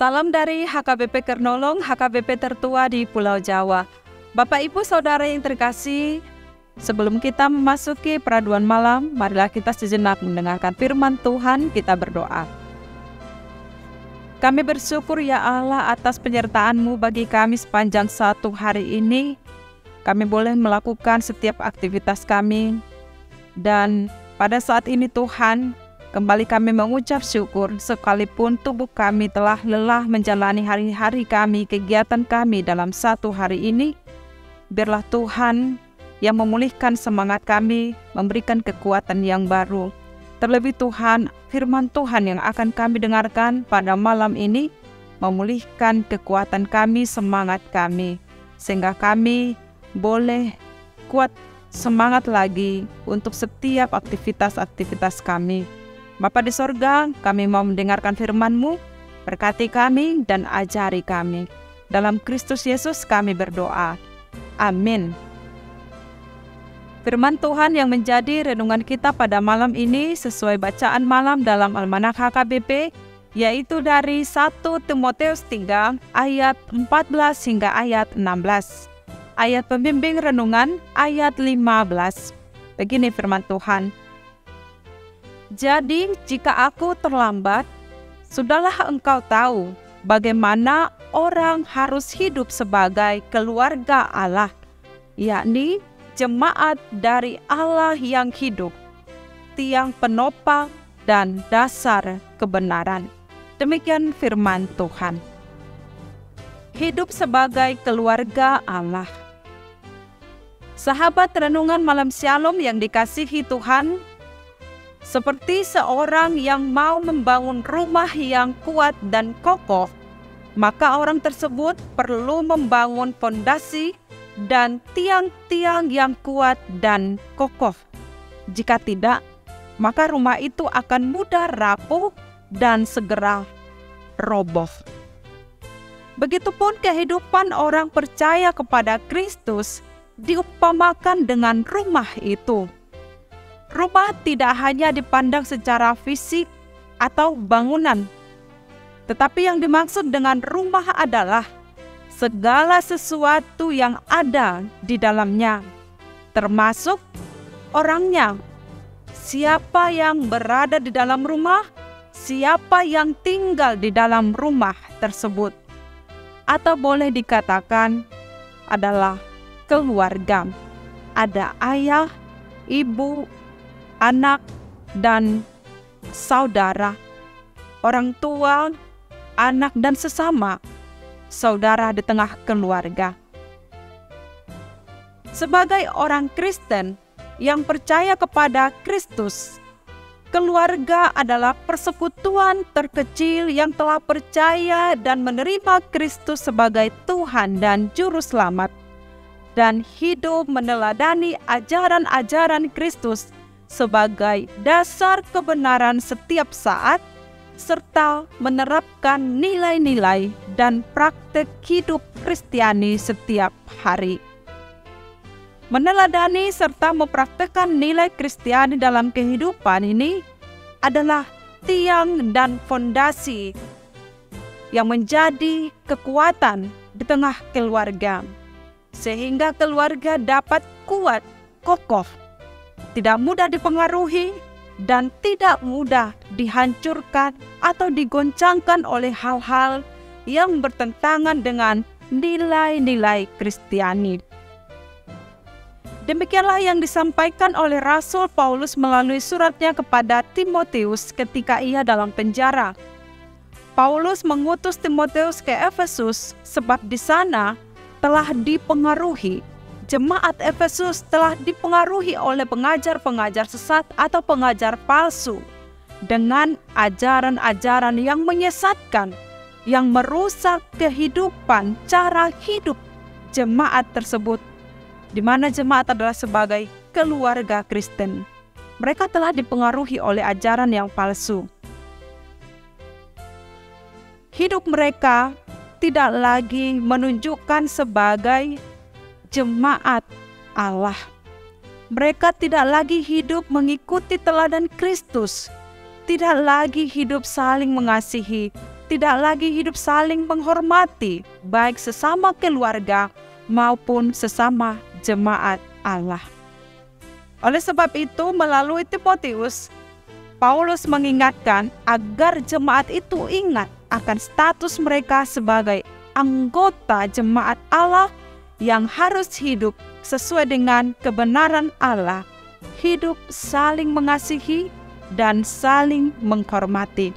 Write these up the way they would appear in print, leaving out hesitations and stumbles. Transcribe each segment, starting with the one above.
Salam dari HKBP Kernolong, HKBP tertua di Pulau Jawa. Bapak Ibu Saudara yang terkasih, sebelum kita memasuki peraduan malam, marilah kita sejenak mendengarkan firman Tuhan, kita berdoa. Kami bersyukur ya Allah atas penyertaan-Mu bagi kami sepanjang satu hari ini. Kami boleh melakukan setiap aktivitas kami. Dan pada saat ini Tuhan, kembali kami mengucap syukur sekalipun tubuh kami telah lelah menjalani hari-hari kami, kegiatan kami dalam satu hari ini. Biarlah Tuhan yang memulihkan semangat kami, memberikan kekuatan yang baru. Terlebih Tuhan, firman Tuhan yang akan kami dengarkan pada malam ini, memulihkan kekuatan kami, semangat kami. Sehingga kami boleh kuat semangat lagi untuk setiap aktivitas-aktivitas kami. Bapa di sorga, kami mau mendengarkan firman-Mu, berkati kami dan ajari kami. Dalam Kristus Yesus kami berdoa. Amin. Firman Tuhan yang menjadi renungan kita pada malam ini sesuai bacaan malam dalam Almanak HKBP, yaitu dari 1 Timotius 3 ayat 14 hingga ayat 16. Ayat pembimbing renungan ayat 15. Begini firman Tuhan. Jadi jika aku terlambat, sudahlah engkau tahu bagaimana orang harus hidup sebagai keluarga Allah, yakni jemaat dari Allah yang hidup, tiang penopang dan dasar kebenaran. Demikian firman Tuhan. Hidup sebagai keluarga Allah. Sahabat renungan malam Shalom yang dikasihi Tuhan, seperti seorang yang mau membangun rumah yang kuat dan kokoh, maka orang tersebut perlu membangun fondasi dan tiang-tiang yang kuat dan kokoh. Jika tidak, maka rumah itu akan mudah rapuh dan segera roboh. Begitupun kehidupan orang percaya kepada Kristus diupamakan dengan rumah itu. Rumah tidak hanya dipandang secara fisik atau bangunan, tetapi yang dimaksud dengan rumah adalah segala sesuatu yang ada di dalamnya, termasuk orangnya. Siapa yang berada di dalam rumah, siapa yang tinggal di dalam rumah tersebut, atau boleh dikatakan adalah keluarga. Ada ayah, ibu, anak, dan saudara, orang tua, anak, dan sesama saudara di tengah keluarga. Sebagai orang Kristen yang percaya kepada Kristus, keluarga adalah persekutuan terkecil yang telah percaya dan menerima Kristus sebagai Tuhan dan Juru Selamat, dan hidup meneladani ajaran-ajaran Kristus sebagai dasar kebenaran setiap saat, serta menerapkan nilai-nilai dan praktek hidup Kristiani setiap hari. Meneladani serta mempraktekkan nilai Kristiani dalam kehidupan ini adalah tiang dan fondasi yang menjadi kekuatan di tengah keluarga, sehingga keluarga dapat kuat, kokoh, tidak mudah dipengaruhi, dan tidak mudah dihancurkan atau digoncangkan oleh hal-hal yang bertentangan dengan nilai-nilai Kristiani. Demikianlah yang disampaikan oleh Rasul Paulus melalui suratnya kepada Timotius ketika ia dalam penjara. Paulus mengutus Timotius ke Efesus sebab di sana telah dipengaruhi. Jemaat Efesus telah dipengaruhi oleh pengajar-pengajar sesat atau pengajar palsu dengan ajaran-ajaran yang menyesatkan, yang merusak kehidupan, cara hidup jemaat tersebut, di mana jemaat adalah sebagai keluarga Kristen. Mereka telah dipengaruhi oleh ajaran yang palsu. Hidup mereka tidak lagi menunjukkan sebagai jemaat Allah. Mereka tidak lagi hidup mengikuti teladan Kristus, tidak lagi hidup saling mengasihi, tidak lagi hidup saling menghormati, baik sesama keluarga maupun sesama jemaat Allah. Oleh sebab itu, melalui Timotius, Paulus mengingatkan agar jemaat itu ingat akan status mereka sebagai anggota jemaat Allah yang harus hidup sesuai dengan kebenaran Allah, hidup saling mengasihi dan saling menghormati,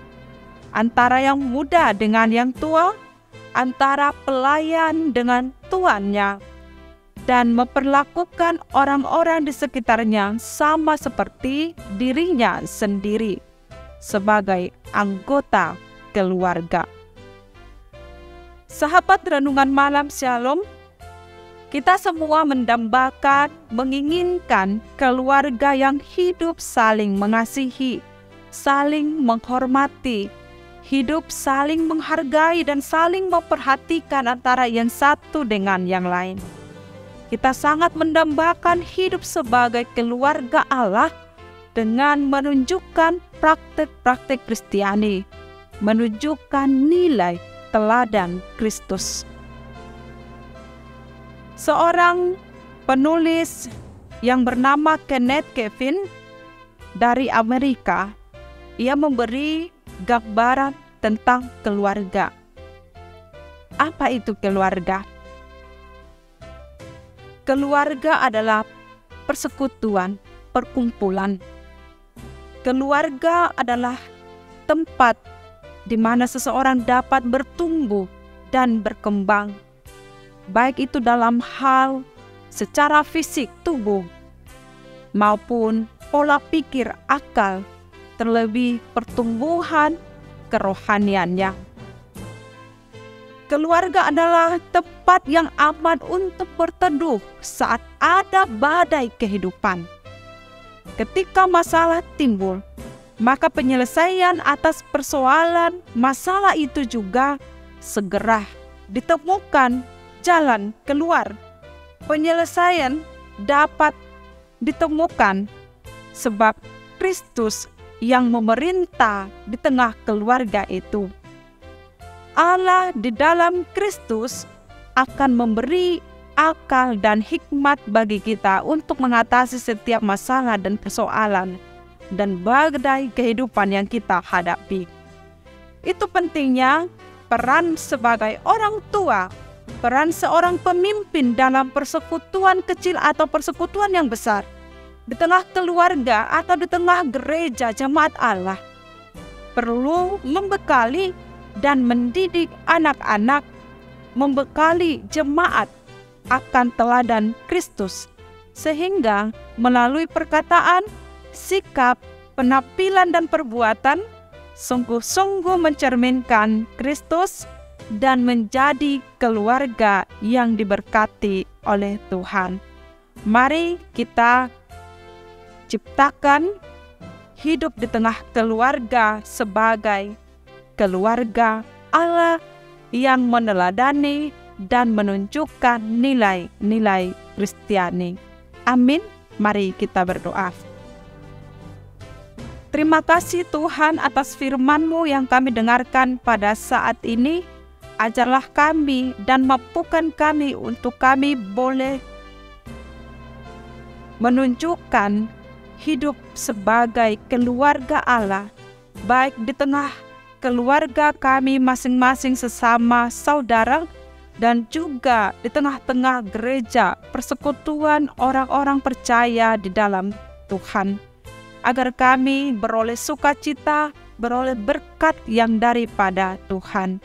antara yang muda dengan yang tua, antara pelayan dengan tuannya, dan memperlakukan orang-orang di sekitarnya sama seperti dirinya sendiri sebagai anggota keluarga. Sahabat renungan malam Shalom, kita semua mendambakan, menginginkan keluarga yang hidup saling mengasihi, saling menghormati, hidup saling menghargai dan saling memperhatikan antara yang satu dengan yang lain. Kita sangat mendambakan hidup sebagai keluarga Allah dengan menunjukkan praktek-praktek Kristiani, menunjukkan nilai teladan Kristus. Seorang penulis yang bernama Kenneth Kevin dari Amerika, ia memberi gambaran tentang keluarga. Apa itu keluarga? Keluarga adalah persekutuan, perkumpulan. Keluarga adalah tempat di mana seseorang dapat bertumbuh dan berkembang, baik itu dalam hal secara fisik tubuh maupun pola pikir, akal, terlebih pertumbuhan kerohaniannya. Keluarga adalah tempat yang aman untuk berteduh saat ada badai kehidupan. Ketika masalah timbul, maka penyelesaian atas persoalan masalah itu juga segera ditemukan jalan keluar. Penyelesaian dapat ditemukan sebab Kristus yang memerintah di tengah keluarga itu. Allah di dalam Kristus akan memberi akal dan hikmat bagi kita untuk mengatasi setiap masalah dan persoalan dan badai kehidupan yang kita hadapi. Itu pentingnya peran sebagai orang tua, peran seorang pemimpin dalam persekutuan kecil atau persekutuan yang besar, di tengah keluarga atau di tengah gereja jemaat Allah, perlu membekali dan mendidik anak-anak, membekali jemaat akan teladan Kristus, sehingga melalui perkataan, sikap, penampilan dan perbuatan sungguh-sungguh mencerminkan Kristus dan menjadi keluarga yang diberkati oleh Tuhan. Mari kita ciptakan hidup di tengah keluarga sebagai keluarga Allah yang meneladani dan menunjukkan nilai-nilai Kristiani. Amin. Mari kita berdoa. Terima kasih Tuhan atas firman-Mu yang kami dengarkan pada saat ini. Ajarlah kami dan mampukan kami untuk kami boleh menunjukkan hidup sebagai keluarga Allah, baik di tengah keluarga kami masing-masing sesama saudara, dan juga di tengah-tengah gereja, persekutuan orang-orang percaya di dalam Tuhan, agar kami beroleh sukacita, beroleh berkat yang daripada Tuhan.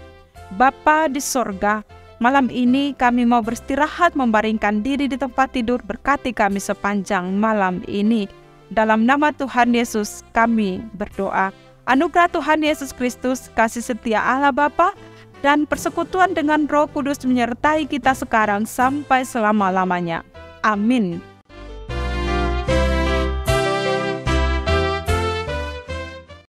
Bapa di sorga, malam ini kami mau beristirahat membaringkan diri di tempat tidur, berkati kami sepanjang malam ini. Dalam nama Tuhan Yesus kami berdoa. Anugerah Tuhan Yesus Kristus, kasih setia Allah Bapa, dan persekutuan dengan Roh Kudus menyertai kita sekarang sampai selama-lamanya. Amin.